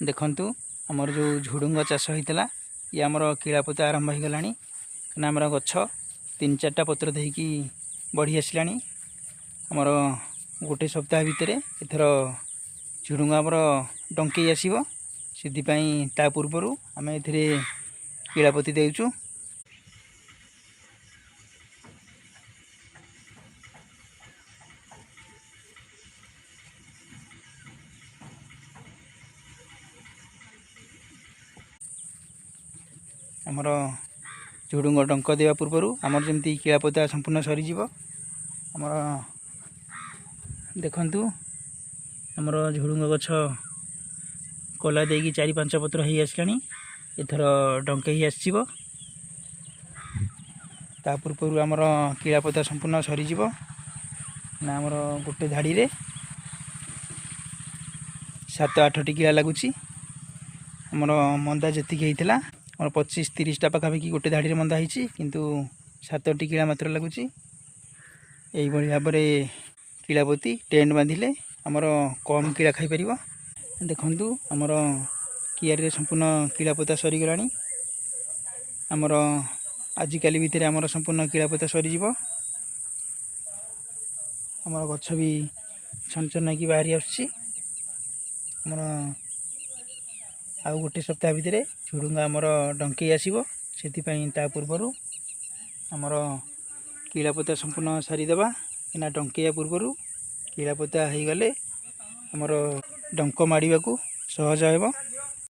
देखंतु हमर जो झुडुंग चाष होइतला ये हमर कीड़ापोता आरंभ हो गलानी ना हमर गछ 3-4टा पत्र देकी बढ़ी आसलानी। हमर गोटे सप्ताह भितर एथर झुडुंग हमर डंके आसीबो सिद्धि पई ता पूर्वरु आमे एथिरे कीड़ापोती देउचु। आमर झुडुंग डंक देवा पूर्वर आमर जमी कीड़ापोता संपूर्ण सरीज। आमर देखंतु आमर झुडुंग गछ कला देकी 4-5 पत्र हो आसलानी एथर डंके ही आसो ता पूर्वर आमर कीड़ापोता संपूर्ण सरीज ना आमर गोटे धाड़ी रे 7-8टी कीड़ा लगुच। आमर मंदा जेतिक होता आम 25-30टा पाखापाखि गोटे धाड़ी मंदा होती किंतु 7टी कीड़ा मात्र लगुच। यही भाव में कीड़ापोती टेंट बांधिले आमर कम कीड़ा खाई परिबो। देखंतु आमर कियारी संपूर्ण कीड़ापोता सरीगला। आमर आजिकाली भितर आमर संपूर्ण कीड़ापोता सरीज। आमर गछ भी छन छन होगी बाहरी आसुची। आमर आउ गोटे सप्ताह भितर झुडुंग आमर डंके आसीबो सेति पई ता पूर्वरु आमर कीड़ापोता संपूर्ण सारीदेबा ना डंकेया पूर्वरु कीड़ापोता हो गले आमर डंक मारिबाकू सहज हेबो।